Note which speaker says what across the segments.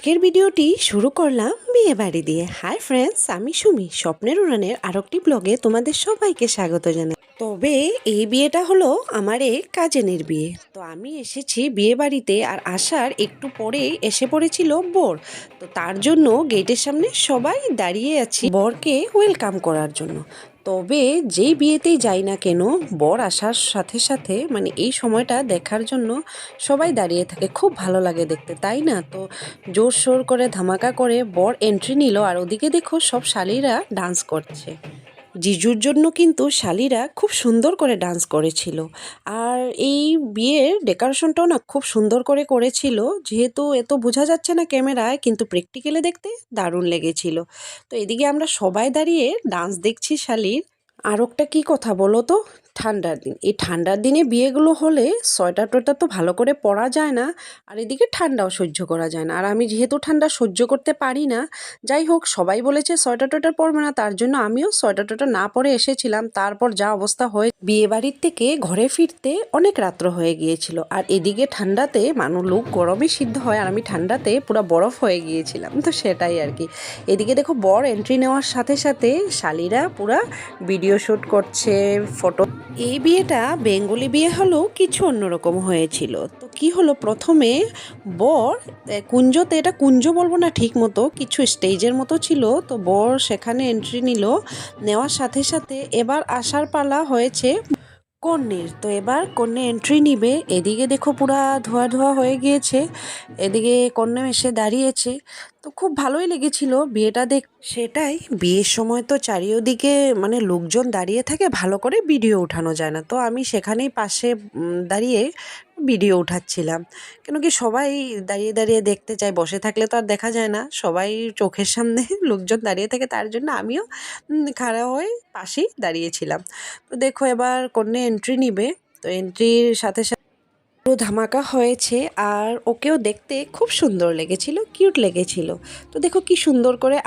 Speaker 1: আজকের ভিডিওটি শুরু করলাম বিয়ে বাড়ি দিয়ে। হাই ফ্রেন্ডস, আমি সুমি, স্বপ্নের উড়ানের আরেকটি ব্লগে তোমাদের সবাইকে স্বাগত জানাই। তবে এই বিয়েটা হলো আমার এক কাজিনের বিয়ে। তো আমি এসেছি বিয়ে বাড়িতে, আর আসার একটু পরেই এসে পড়েছিল বর। তো তার জন্য গেটের সামনে সবাই দাঁড়িয়ে আছি বরকে ওয়েলকাম করার জন্য। তবে যেই বিয়েতেই যাই না কেন, বর আসার সাথে সাথে মানে এই সময়টা দেখার জন্য সবাই দাঁড়িয়ে থাকে। খুব ভালো লাগে দেখতে, তাই না? তো জোর সোর করে ধামাকা করে বর এন্ট্রি নিল, আর ওদিকে দেখো সব শালিরা ডান্স করছে। জিজুর জন্য কিন্তু শালিরা খুব সুন্দর করে ডান্স করেছিল। আর এই বিয়ের ডেকোরেশনটাও না খুব সুন্দর করে করেছিল, যেহেতু এত বোঝা যাচ্ছে না ক্যামেরায়, কিন্তু প্র্যাকটিক্যালে দেখতে দারুণ লেগেছিল। তো এদিকে আমরা সবাই দাঁড়িয়ে ডান্স দেখছি শালির। আর একটা কী কথা বলো তো, ঠান্ডার দিন, এই ঠান্ডার দিনে বিয়েগুলো হলে সোয়েটার টোয়েটার তো ভালো করে পরা যায় না, আর এদিকে ঠান্ডাও সহ্য করা যায় না। আর আমি যেহেতু ঠান্ডা সহ্য করতে পারি না, যাই হোক সবাই বলেছে সোয়েটার টোয়েটার পরবে না, তার জন্য আমিও সোয়েটার টোয়েটার না পরে এসেছিলাম। তারপর যা অবস্থা হয়ে বিয়ে বাড়ির থেকে ঘরে ফিরতে অনেক রাত্র হয়ে গিয়েছিল। আর এদিকে ঠান্ডাতে লোক গরমে সিদ্ধ হয়, আর আমি ঠান্ডাতে পুরো বরফ হয়ে গিয়েছিলাম। তো সেটাই আর কি। এদিকে দেখো বর এন্ট্রি নেওয়ার সাথে সাথে শালিরা পুরা ভিডিও শ্যুট করছে, ফটো। এই বিয়েটা বেঙ্গলি বিয়ে হলেও কিছু অন্যরকম হয়েছিল। তো কি হলো, প্রথমে বর কুঞ্জতে, এটা কুঞ্জ বলবো না ঠিক মতো, কিছু স্টেজের মতো ছিল। তো বর সেখানে এন্ট্রি নিল, নেওয়ার সাথে সাথে এবার আসার পালা হয়েছে কন্যের। তো এবার কন্যা এন্ট্রি নিবে। এদিকে দেখো পুরা ধোয়া ধোয়া হয়ে গিয়েছে, এদিকে কন্যা এসে দাঁড়িয়েছে। তো খুব ভালোই লেগেছিল বিয়েটা দেখ। সেটাই, বিয়ের সময় তো চারিওদিকে মানে লোকজন দাঁড়িয়ে থাকে, ভালো করে ভিডিও উঠানো যায় না। তো আমি সেখানেই পাশে দাঁড়িয়ে ভিডিও উঠাচ্ছিলাম। কেন কি সবাই দাঁড়িয়ে দাঁড়িয়ে দেখতে চায়, বসে থাকলে তো আর দেখা যায় না, সবাই চোখের সামনে লোকজন দাঁড়িয়ে থাকে, তার জন্য আমিও খাড়া হয়ে পাশেই দাঁড়িয়েছিলাম। তো দেখো এবার কন্যা এন্ট্রি নিবে। তো এন্ট্রির সাথে সাথে পুরো ধামাকা হয়েছে, আর ওকেও দেখতে খুব সুন্দর লেগেছিল, কিউট লেগেছিল। তো দেখো কি সুন্দর করে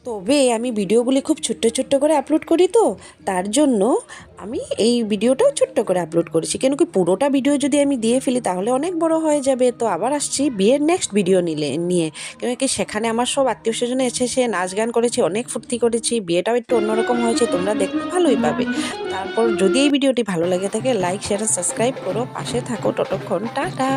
Speaker 1: তবে আমি ভিডিওগুলি খুব ছোট্ট ছোট্ট করে আপলোড করি, তো তার জন্য আমি এই ভিডিওটাও ছোট্ট করে আপলোড করেছি। কেন কি পুরোটা ভিডিও যদি আমি দিয়ে ফেলি তাহলে অনেক বড় হয়ে যাবে। তো আবার আসছি বিয়ের নেক্সট ভিডিও নিয়ে। কেন কি সেখানে আমার সব আত্মীয় স্বজন এসেছে, নাচ গান করেছি, অনেক ফুর্তি করেছি, বিয়েটাও একটু অন্যরকম হয়েছে, তোমরা দেখতে ভালোই পাবে। তারপর যদি এই ভিডিওটি ভালো লাগে থাকে, লাইক শেয়ার সাবস্ক্রাইব করো, পাশে থাকো ততক্ষণ। টাটা।